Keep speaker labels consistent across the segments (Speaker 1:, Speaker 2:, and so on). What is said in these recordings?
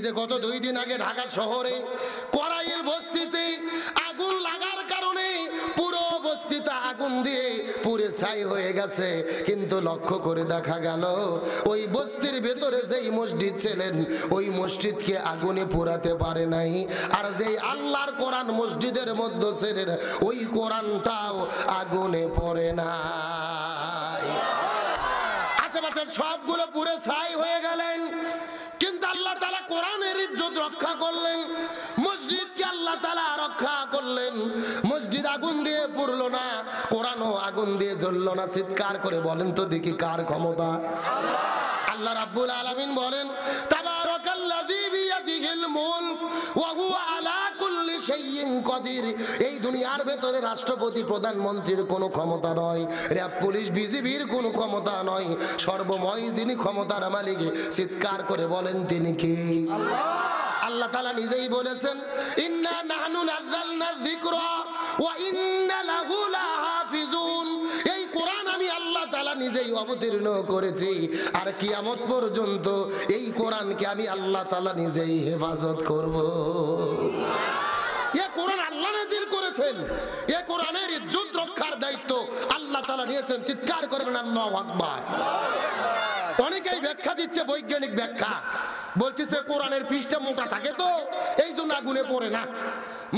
Speaker 1: যে গত 2 দিন আগে ঢাকা শহরে করাইল বস্তিতে আগুন লাগার কারণে পুরো বস্তিতে আগুন দিয়ে পুড়ে ছাই হয়ে গেছে, কিন্তু লক্ষ্য করে দেখা গেল ওই বস্তির ভেতরে যেই মসজিদ ছিলেন ওই মসজিদকে আগুনে পোড়াতে পারে নাই। আর যেই আল্লাহর কোরআন মসজিদের মধ্যে ছিলেন ওই কোরআনটাও আগুনে পড়ে নাই। আশেপাশে সবগুলো পুড়ে ছাই হয়ে গেলেন, কিন্তু আল্লাহ তাআলা কোরআনের ইজ্জত রক্ষা করলেন, মসজিদকে আল্লাহ তাআলা রক্ষা করলেন। মসজিদ আগুন দিয়ে পুড়লো না, কোরআনও আগুন দিয়ে জ্বললো না। চিৎকার করে বলেন তো দেখি কার ক্ষমতা? আল্লাহ রাব্বুল আলামিন বলেন, তাবারাকাল্লাযী বিয়াদিহিল মুলক ওয়া হুয়া আলা কুল্লি শাইইন কাদির। এই দুনিয়ার ভেতরে রাষ্ট্রপতি প্রধানমন্ত্রীর কোনো ক্ষমতা নয়, র‍্যাব পুলিশ বিজিবির কোনো ক্ষমতা নয়, সর্বময় যিনি ক্ষমতার মালিক। চিৎকার করে বলেন তিনি কে? আল্লাহ তাআলা নিজেই বলেছেন, ইন্না নাহনু নাযালনা যিকরা ওয়া ইন্না লাহু লাহাফিজুন। এই কোরআন আমি আল্লাহ তাআলা নিজেই অবতীর্ণ করেছি, আর কিয়ামত পর্যন্ত এই কোরআনকে আমি আল্লাহ তাআলা নিজেই হেফাজত করব। এই কোরআন আল্লাহ নাযিল করেছেন, এই কোরআনের ইজ্জত রক্ষার দায়িত্ব আল্লাহ তাআলা নিয়েছেন। চিৎকার করবেন আল্লাহু আকবার। অনেকেই ব্যাখ্যা দিচ্ছে, বৈজ্ঞানিক ব্যাখ্যা, বলতেছে কোরআনের পৃষ্ঠা মোটা থাকে তো এই জন্য আগুনে পড়ে না,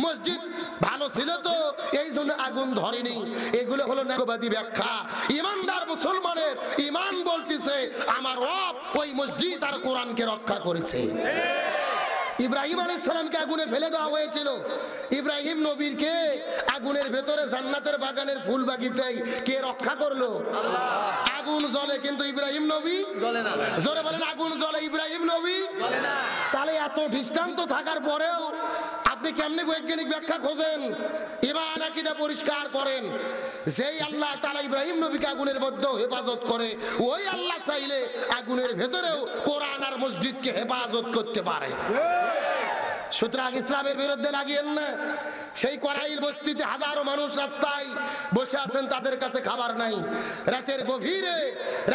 Speaker 1: মসজিদ ভালো ছিল তো এই জন্য আগুন ধরেনি। এগুলো হলো নাগবাদী ব্যাখ্যা। ইমানদার মুসলমানের ইমান বলতেছে আমার রব ওই মসজিদ আর কোরআনকে রক্ষা করেছে। ইব্রাহিম আলাইহিস সালামকে আগুনে ফেলে দেওয়া হয়েছিল, ইব্রাহিম নবীকে আগুনের ভেতরে জান্নাতের বাগানের ফুল বাগিচায় কে রক্ষা করলো? আল্লাহ। আগুন জ্বলে কিন্তু ইব্রাহিম নবী জ্বলে না। জোরে বলেন আগুন জ্বলে, ইব্রাহিম নবী জ্বলে না। তাহলে এত দৃষ্টান্ত থাকার পরেও আপনি কেমনে বৈজ্ঞানিক ব্যাখ্যা খোঁজেন? ঈমান আকীদা পরিষ্কার করেন। যেই আল্লাহ তাআলা ইব্রাহিম নবীকে আগুনের মধ্যে হেফাজত করে, ওই আল্লাহ চাইলে আগুনের ভেতরেও কোরআন আর মসজিদকে হেফাজত করতে পারে। সুতরাং ইসলামের বিরুদ্ধে লাগিয়েন না। সেই করাইল বস্তিতে হাজারো মানুষ রাস্তায় বসে আছেন, তাদের কাছে খাবার নাই। রাতের গভীরে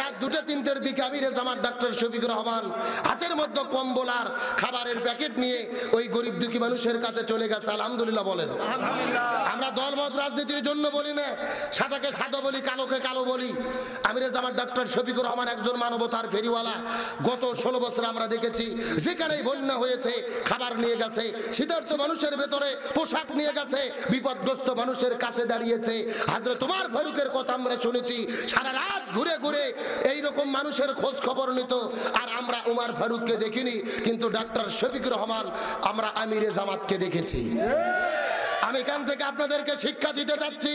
Speaker 1: রাত 2-3টের দিকে আমিরে জামাত ডক্টর শফিকুর রহমান হাতের মধ্যে কম্বল আর খাবারের প্যাকেট নিয়ে ওই গরিব দুঃখী মানুষের কাছে চলে গেছে। আলহামদুলিল্লাহ বলেন। আমরা দলমত রাজনীতির জন্য বলি না, সাদাকে সাদা বলি, কালোকে কালো বলি। আমিরে জামাত ডক্টর শফিকুর রহমান একজন মানবতার ফেরিওয়ালা। গত 16 বছর আমরা দেখেছি যেখানেই বন্যা হয়েছে খাবার নিয়ে গেছে, শীতার্ত মানুষের ভেতরে পোশাক নিয়ে গেছে, বিপদগ্রস্ত মানুষের কাছে দাঁড়িয়েছে। হযরত ওমর ফারুকের কথা আমরা শুনেছি, সারা রাত ঘুরে ঘুরে এইরকম মানুষের খোঁজ খবর নিত। আর আমরা ওমর ফারুককে দেখিনি, কিন্তু ডক্টর শফিকুর রহমান আমরা আমিরে জামাতকে দেখেছি। আমি এখান থেকে আপনাদেরকে শিক্ষা দিতে যাচ্ছি,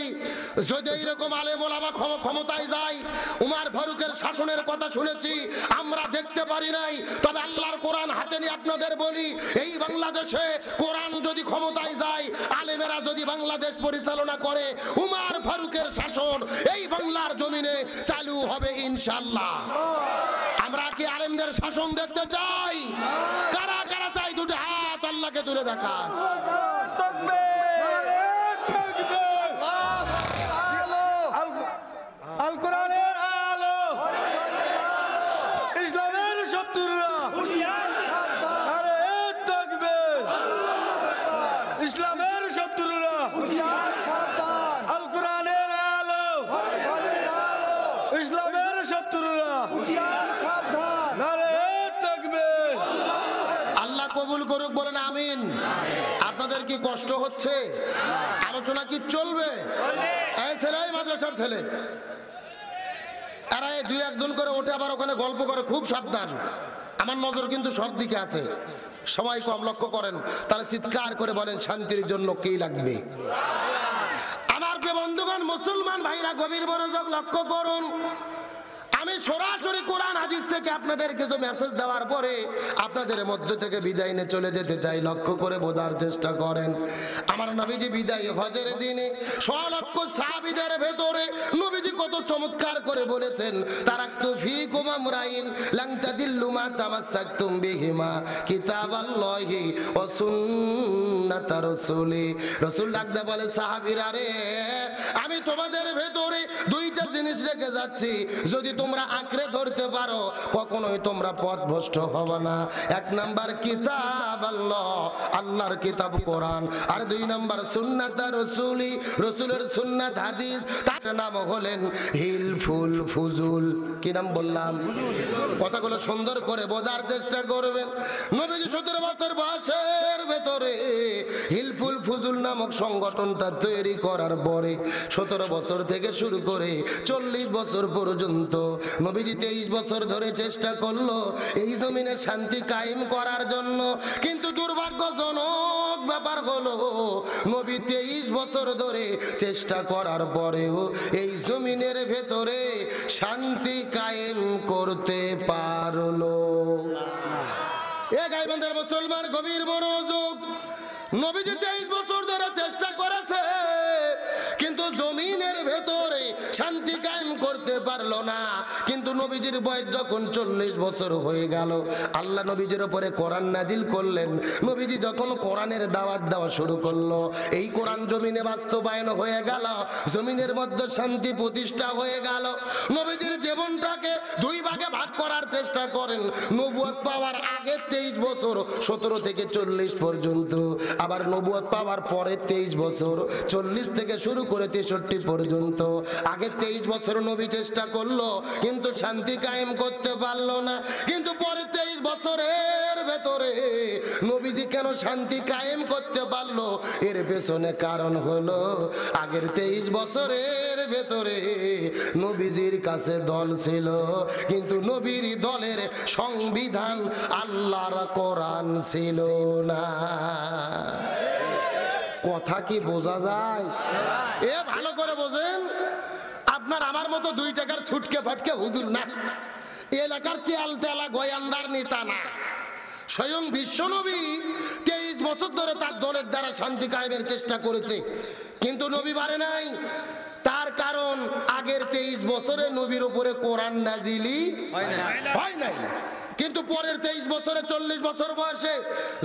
Speaker 1: যদি এইরকম আলেম ওলামা ক্ষমতায় যায়, ওমর ফারুকের শাসনের কথা শুনেছি, আমরা দেখতে পারি নাই। তবে আল্লাহর কোরআন হাতে নিয়ে আপনাদের বলি, এই বাংলাদেশে কোরআন যদি ক্ষমতায় যায়, আলেমেরা যদি বাংলাদেশ পরিচালনা করে, ওমর ফারুকের শাসন এই বাংলার জমিনে চালু হবে ইনশাআল্লাহ। আমরা কি আলেমদের শাসন দেখতে চাই? কারা কারা চাই? দুটো হাত আল্লাহকে তুলে দেখা।
Speaker 2: আল কোরআনের আলো, ইসলামের শত্রুরা আরে তাকবীর, ইসলামের শত্রুরা আল কোরআনের আলো, ইসলামের শত্রুরা আরে তাকবীর।
Speaker 1: আল্লাহ কবুল করুক, বলেন আমিন। আপনাদের কি কষ্ট হচ্ছে? আলোচনা কি চলবে? এই ছেলে, মাদ্রাসার ছেলে, এরা 2-1 করে ওঠে আবার ওখানে গল্প করে, খুব সাবধান। আমার নজর কিন্তু সব দিকে আছে, সময় কম, লক্ষ্য করেন। তাহলে চিৎকার করে বলেন শান্তির জন্য কি লাগবে? আমার প্রিয় বন্ধুগণ, মুসলমান ভাইরা গভীর মনোযোগ লক্ষ্য করুন। আমি সরাসরি কোরআন হাদিস থেকে আপনাদের কিছু মেসেজ দেওয়ার পরে আপনাদের মধ্যে থেকে বিদায় নিয়ে চলে যেতে চাই। লক্ষ্য করে বোঝার চেষ্টা করেন। আমার নবীজি বিদায় হজের দিনে 100 লক্ষ সাহাবীদের ভেতরে নবীজি কত চমৎকার করে বলেছেন, তারাকতু ফীকুম আমরাইন লান তাদিল্লু মা তামাসসাকতুম বিহিমা কিতাবাল্লাহি ওয়া সুন্নাতা রাসূলি। রাসূল ডাকতে বলে, সাহাবীরা রে, আমি তোমাদের ভেতরে 2টা জিনিস রেখে যাচ্ছি, যদি তোমরা তোমরা আঁকড়ে ধরতে পারো কখনোই তোমরা পথভ্রষ্ট হবে না। এক নাম্বার কিতাব আল্লাহ, আল্লাহর কিতাব কোরআন, আর দুই নাম্বার সুন্নাত রাসূলি, রাসূলের সুন্নাত হাদিস। তার নাম হলেন হিলফুল ফুজুল। কি নাম বললাম? কথাগুলো সুন্দর করে বোঝার চেষ্টা করবেন। নবীজি 17 বছর বয়সের ভেতরে হিলফুল ফুজুল নামক সংগঠনটা তৈরি করার পরে 17 বছর থেকে শুরু করে 40 বছর পর্যন্ত নবীজি 23 বছর ধরে চেষ্টা করলো এই জমিনে শান্তি কায়েম করার জন্য। কিন্তু দুর্ভাগ্যজনক ব্যাপার হলো নবী 23 বছর ধরে চেষ্টা করার পরেও এই জমিনের ভেতরে শান্তি কায়েম করতে পারলো। এ গাইবান্ধার মুসলমান গভীর মনোযোগ, নবীজি 23 বছর ধরে চেষ্টা করেছে কিন্তু জমিনের ভেতরে শান্তি কায়েম করতে পারলো না। কিন্তু নবীজির বয়স যখন 40 বছর হয়ে গেল, আল্লাহ নবীজির উপরে কোরআন নাজিল করলেন। নবীজি যখন কোরআনের দাওয়াত দেওয়া শুরু করলো, এই কোরআন জমিনে বাস্তবায়ন হয়ে গেল, জমিনের মধ্যে শান্তি প্রতিষ্ঠা হয়ে গেল। নবীজির জীবনটাকে দুই ভাগে ভাগ করার চেষ্টা করেন। নবুয়ত পাওয়ার আগে 23 বছর 17 থেকে 40 পর্যন্ত, আবার নবুয়ত পাওয়ার পরে 23 বছর 40 থেকে শুরু করে 63 পর্যন্ত। আগে 23 বছর নবী চেষ্টা করলো কিন্তু শান্তি কায়েম করতে পারলো না। কিন্তু পরে 23 বছরের ভেতরে নবীজি কেন শান্তি কায়েম করতে পারলো? এর পেছনে কারণ হলো আগের 23 বছরের ভেতরে নবীজির কাছে দল ছিল, কিন্তু নবীর দলের সংবিধান আল্লাহর কোরআন ছিল না। কথা কি বোঝা যায়? এ ভালো করে বোঝেন। আপনার আমার মতো 2 টাকার ছুটকে ফাটকে হুজুর না, এলাকার তেল তেলা গোয়ান্দার নেতা না। স্বয়ং বিশ্বনবী 23 বছর ধরে তার দলের দ্বারা শান্তি কায়েমের চেষ্টা করেছে, কিন্তু নবী পারে নাই। তার কারণ আগের 23 বছরে নবীর উপরে কোরআন নাজিলি হয় নাই। কিন্তু পরের 23 বছরে 40 বছর বয়সে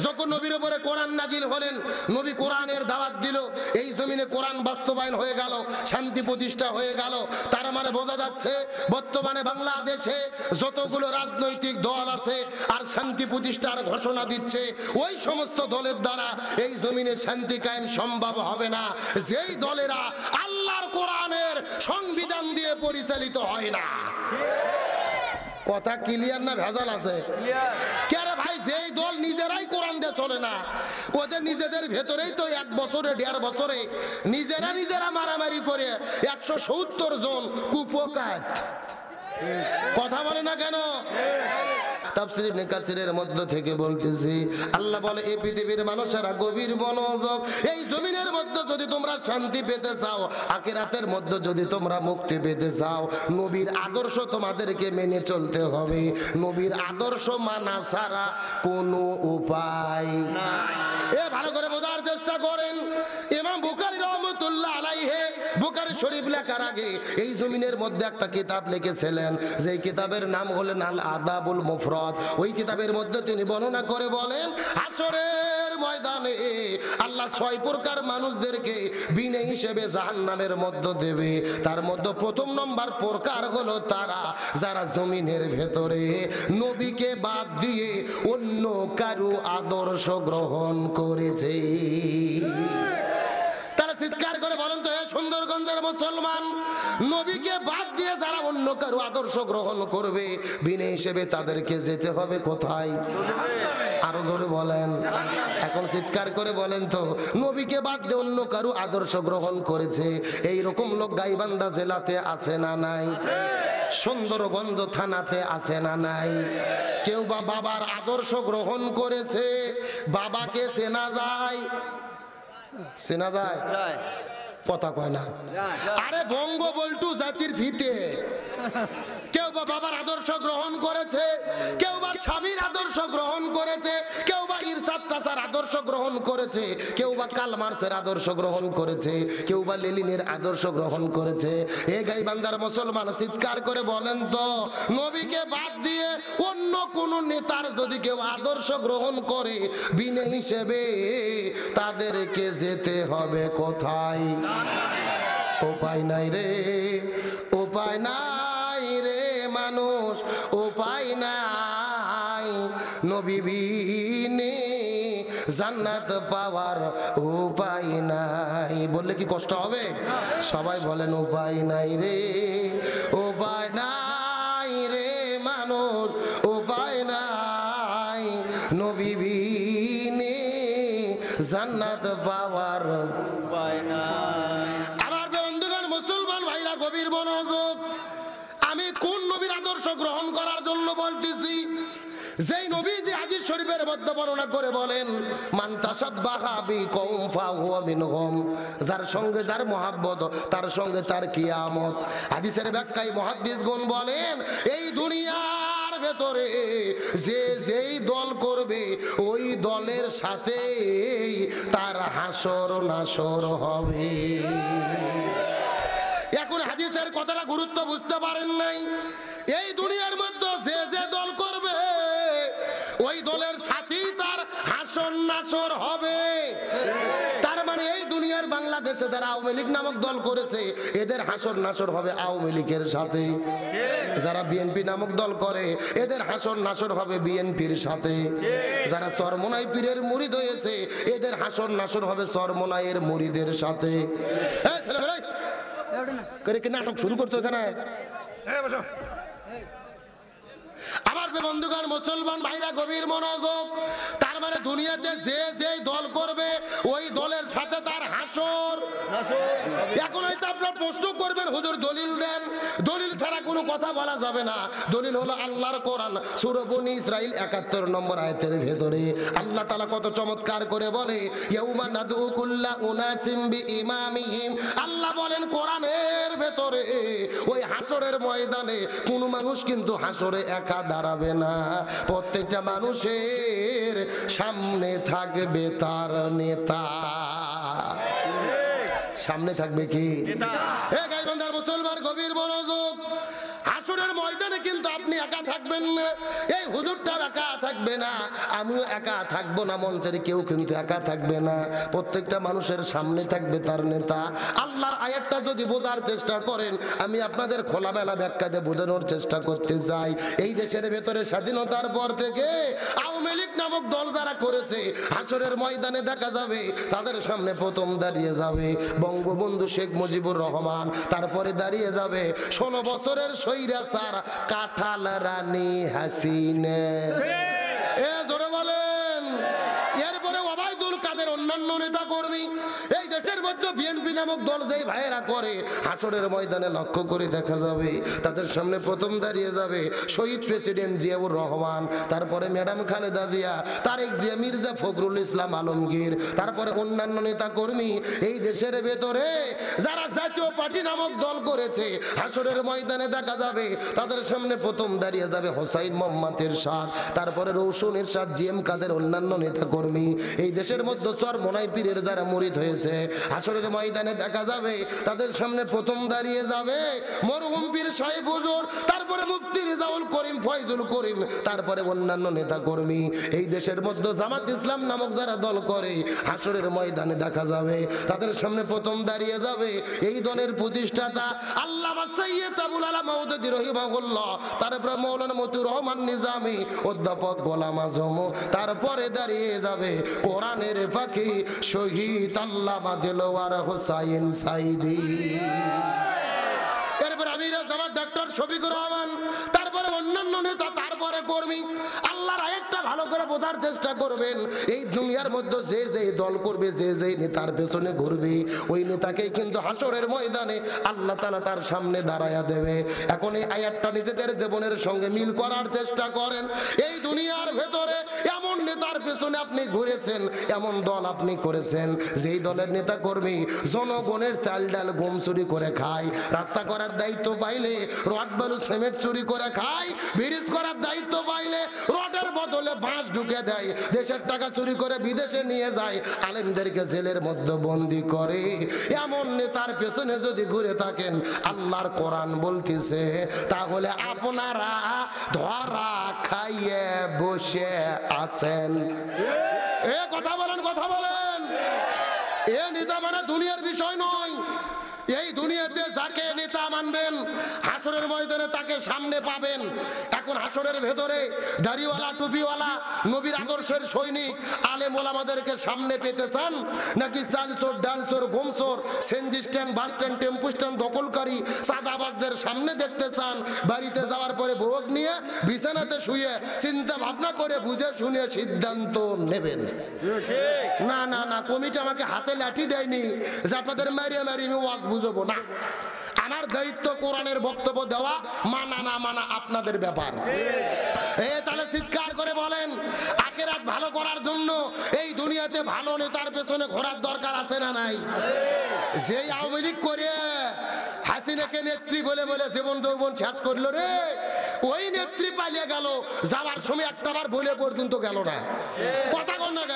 Speaker 1: যখন নবীর উপরে কোরআন নাজিল হলেন, নবী কোরআনের দাওয়াত দিল, এই জমিনে কোরআন বাস্তবায়ন হয়ে গেল, শান্তি প্রতিষ্ঠা হয়ে গেল। তার মানে বোঝা যাচ্ছে বর্তমানে বাংলাদেশে যতগুলো রাজনৈতিক দল আছে আর শান্তি প্রতিষ্ঠার ঘোষণা দিচ্ছে, ওই সমস্ত দলের দ্বারা এই জমিনে শান্তি কায়েম সম্ভব হবে না, যেই দলেরা আল্লাহর কোরআনের সংবিধান দিয়ে পরিচালিত হয় না। কথা ক্লিয়ার না ভেজাল আছে? কেন ভাই, যেই দল নিজেরাই কোরআন দিয়ে চলে না, ওদের নিজেদের ভেতরেই তো 1 বছরে 1.5 বছরে নিজেরা মারামারি করে 170 জন কুপোকাত। কথা বলে না কেন? তাফসীর ইবনে কাসিরের মধ্য থেকে বলতেছি, আল্লাহ বলে এই পৃথিবীর মানুষেরা গভীর মনোযোগ, এই জমিনের মধ্যে যদি তোমরা শান্তি পেতে চাও, আখিরাতের মধ্যে যদি তোমরা মুক্তি পেতে চাও, নবীর আদর্শ তোমাদেরকে মেনে চলতে হবে। নবীর আদর্শ মানা ছাড়া কোনো উপায় নাই। এ ভালো করে বোঝার চেষ্টা করেন। ইমাম বুখারী রাহমাতুল্লাহ আলাইহি বুখারী শরীফ লেখার আগে এই জমিনের মধ্যে একটা কিতাব লিখেছিলেন, যেই কিতাবের নাম হলেন আল আদাবুল মুফরাদ। ওই কিতাবের মধ্যে তিনি বর্ণনা করে বলেন, হাসরের ময়দানে আল্লাহ 6 প্রকার মানুষদেরকে বিনে হিসেবে জাহান্নামের মধ্যে দেবে। তার মধ্যে প্রথম নম্বর প্রকার হলো তারা যারা জমিনের ভেতরে নবীকে বাদ দিয়ে অন্য কারো আদর্শ গ্রহণ করেছে। তারা চিৎকার করে বলেন তো, হে সুন্দরগঞ্জের মুসলমান, নবীকে বাদ দিয়ে যারা অন্য কারো আদর্শ গ্রহণ করবে বিনে হিসেবে তাদেরকে যেতে হবে কোথায়? আরো জোরে বলেন, এখন চিৎকার করে বলেন তো, নবীকে বাদ দিয়ে অন্য কারো আদর্শ গ্রহণ করেছে এই রকম লোক গাইবান্ধা জেলাতে আছে না নাই? সুন্দরগঞ্জ থানাতে আছে না নাই? কেউ বা বাবার আদর্শ গ্রহণ করেছে, বাবাকে চেনা যায়? চেনা যায়? কথা কয় না। আরে বঙ্গবল্টু জাতির ফিতে কেউ বা বাবার আদর্শ গ্রহণ করেছে, কেউ বা স্বামীর আদর্শ গ্রহণ করেছে, কেউ বা ইরশাদ চাচার আদর্শ গ্রহণ করেছে, কেউ বা কার্ল মার্ক্সের আদর্শ গ্রহণ করেছে, কেউ বা লেনিনের আদর্শ গ্রহণ করেছে। এই গাইবান্ধার মুসলমান চিৎকার করে বলেন তো, নবীকে বাদ দিয়ে অন্য কোন নেতার যদি কেউ আদর্শ গ্রহণ করে বিনে হিসেবে তাদেরকে যেতে হবে কোথায়? উপায় নাই রে, উপায় নাই রে মা মানুষ উপায় নাই, নবী বিনে জান্নাত পাওয়ার উপায় নাই। বললে কি কষ্ট হবে? সবাই বলেন উপায় নাই রে, উপায় নাই রে মানুষ, উপায় নাই, নবী বিনে জান্নাত পাওয়ার উপায় নাই। আমার বন্ধুগণ, মুসলমান ভাইরা গভীর মনোযোগ, আমি কোন নবীর আদর্শ গ্রহণ করার জন্য বলতেছি? যেই নবী যে হাদিস শরীফের মধ্যে বর্ণনা করে বলেন, মান তাসাব্বাহা বিকওম ফাহুয়া মিনহুম, যার সঙ্গে যার মহব্বত তার সঙ্গে তার কিয়ামত। হাদিসের ব্যাখ্যায় মুহাদ্দিসগণ বলেন, এই দুনিয়ার ভেতরে যে যেই দল করবে ওই দলের সাথে তার হাসর নাসর হবে। এখন হাদিসের কথাটা গুরুত্ব বুঝতে পারেন নাই? এই দুনিয়ার মধ্যে যে যে দল করবে ওই দলের সাথেই তার হাসর নাসর হবে। তার মানে এই দুনিয়ার বাংলাদেশে যারা আওয়ামী লীগ নামক দল করেছে এদের হাসর নাসর হবে আওয়ামী লীগের সাথে। যারা বিএনপি নামক দল করে এদের হাসর নাসর হবে বিএনপির সাথে। যারা চরমোনাই পীরের মুরিদ হয়েছে এদের হাসর নাসর হবে চরমোনাইয়ের মুরিদের সাথে। নাটক শুরু করছো এখানে? আমার বন্ধুগণ, মুসলমান ভাইরা গভীর মনোযোগ, তার মানে দুনিয়াতে যে যে দল করবে ওই দলের সাথে তার হাসর। এখন হয়তো আপনারা প্রশ্ন করবেন, হুজুর দলিল দেন। দলিল ছাড়া কোনো কথা বলা যাবে না। দলিল হলো আল্লাহর কোরআন, সূরা বনী ইসরাইল ৭১ নম্বর আয়াতের ভেতরে আল্লাহ তাআলা কত চমৎকার করে বলে, ইয়াউমা নাদউ কুল্লা উনাসিম বিইমামিহিম। আল্লাহ বলেন কোরআনের ভেতরে ওই হাসরের ময়দানে কোনো মানুষ কিন্তু হাসরে একা দাঁড়াবে না। প্রত্যেকটা মানুষের সামনে থাকবে তার নেতা। সামনে থাকবে কি? গাইবান্ধার মুসলমান গভীর মনোযোগ, হাসরের ময়দানে কিন্তু আপনি একা থাকবেন না, এই হুজুরটাও একা থাকবে না, আমিও একা থাকবো না, মঞ্চের কেউ কিন্তু একা থাকবে না। প্রত্যেকটা মানুষের সামনে থাকবে তার নেতা। আল্লাহর আয়াতটা যদি বোঝার চেষ্টা করেন, আমি আপনাদের খোলামেলা ব্যাখ্যাতে বোঝানোর চেষ্টা করতে চাই। এই দেশের ভেতরে স্বাধীনতার পর থেকে আওয়ামী লীগ নামক দল যারা করেছে, হাসরের ময়দানে দেখা যাবে তাদের সামনে প্রথম দাঁড়িয়ে যাবে বঙ্গবন্ধু শেখ মুজিবুর রহমান, তারপরে দাঁড়িয়ে যাবে 16 বছরের স্বৈরাচার কাঁঠাল রানী হাসিনা। জোরে বলেন। এরপরে ওবায়দুল কাদের, অন্যান্য নেতা কর্মী। এই দেশের মধ্যে বিএনপি নামক দল যেই ভাইয়েরা করে, হাসরের ময়দানে লক্ষ্য করে দেখা যাবে তাদের সামনে প্রথম দাঁড়িয়ে যাবে শহীদ প্রেসিডেন্ট জিয়াউর রহমান, তারপরে ম্যাডাম খালেদা জিয়া, তারেক জিয়া, মির্জা ফখরুল ইসলাম আলমগীর, তারপরে অন্যান্য নেতা কর্মী। এই দেশের ভেতরে যারা জাতীয় পার্টি নামক দল করেছে, হাসরের ময়দানে দেখা যাবে তাদের সামনে প্রথম দাঁড়িয়ে যাবে হোসাইন মোহাম্মদ এরশাদ, তারপরে রৌশন এরশাদ, জিএম কাদের, অন্যান্য নেতা কর্মী। এই দেশের মধ্যে চরমোনাই পীরের যারা মুরিদ হয়েছে, হাসরের ময়দানে দেখা যাবে তাদের সামনে প্রথম দাঁড়িয়ে যাবে মরহুম পীর সাহেব হুজুর, তারপরে মুফতি রিজাউল করিম, ফয়জুল করিম, তারপরে অন্যান্য নেতা কর্মী। এই দেশের মধ্যে জামাত ইসলাম নামক যারা দল করে, হাসরের ময়দানে দেখা যাবে তাদের সামনে প্রথম দাঁড়িয়ে যাবে এই দলের প্রতিষ্ঠাতা আল্লামা সৈয়দ আবুল আলা মাওদুদী রাহিমাহুল্লাহ, তারপরে মাওলানা মতিউর রহমান নিজামী, অধ্যাপক গোলাম আজম, তারপরে দাঁড়িয়ে যাবে কোরআনের ফাঁকি শহীদ আল্লামা দেলোয়ার হোসাইন সাইদি, এরপর আমির জামাত ডক্টর শফিকুর রহমান, তারপরে অন্যান্য নেতা, তারপরে কর্মী। আল্লাহর আয়াতটা ভালো করে বোঝার চেষ্টা করবেন। এই দুনিয়ার মধ্যে যে যে দল করবে, যে যে নেতার পেছনে ঘুরবে, ওই নেতাকেই কিন্তু হাসরের ময়দানে আল্লাহ তাআলা তার সামনে দাঁড়ায়া দেবে। এখন এই আয়াতটা নিজেদের জীবনের সঙ্গে মিল করার চেষ্টা করেন। এই দুনিয়ার ভেতরে এমন নেতার পেছনে আপনি ঘুরেছেন, এমন দল আপনি করেছেন, যেই দলের নেতা কর্মী জনগণের চাল ডাল গম চুরি করে খায়, রাস্তা করার দায়িত্ব পাইলে রড বালু সিমেন্ট চুরি করে খায়, ব্রিজ করার দায়িত্ব পাইলে রডের বদলে বাঁশ ঢুকে দেয়, দেশের টাকা চুরি করে বিদেশে নিয়ে যায়, আলেমদেরকে জেলের মধ্যে বন্দী করে। এমন নেতার পেছনে যদি ঘুরে থাকেন, আল্লাহর কোরআন বলতেছে তাহলে আপনারা ধরা খাইয়ে বসে আছেন। এ কথা বলেন, কথা বলেন। এ নেতা মানে দুনিয়ার বিষয় নয়। এই দুনিয়াতে যাকে নেতা মানবেন হাসরের ময়দানে তাকে সামনে পাবেন। এখন হাসরের ভেতরে দাড়িওয়ালা টুপিওয়ালা নবীর আদর্শের সৈনিক আলেম ওলামাদেরকে সামনে পেতে চান, নাকি চালচোর ডালচোর ঘুমচোর সেনজি stand bus stand tempo stand দখলকারী চাঁদাবাজদের সামনে দেখতে চান? বাড়িতে যাওয়ার পরে ভোগ নিয়ে বিছানাতে শুয়ে চিন্তা ভাবনা করে বুঝে শুনে সিদ্ধান্ত নেবেন। না না না, কমিটি আমাকে হাতে লাঠি দেয়নি যে আপনাদের মারিয়ে মারিয়ে আমি ওয়াজ বুঝবো না। আমার দায়িত্ব কোরআনের বক্তব্য দেওয়া, মানা না মানা আপনাদের ব্যাপার। তাহলে চিৎকার করে বলেন, আখিরাত ভালো করার জন্য এই দুনিয়াতে ভালো নেতার পেছনে ঘোরার দরকার আছে না নাই? যেই আওয়ামী লীগ করে হাসিনাকে নেত্রী বলে বলে জীবন যৌবন শেষ করলো রে, ওই নেত্রী পালিয়ে গেল, যাওয়ার সময় একটাবার বলে পর্যন্ত গেল না। কথা কন না।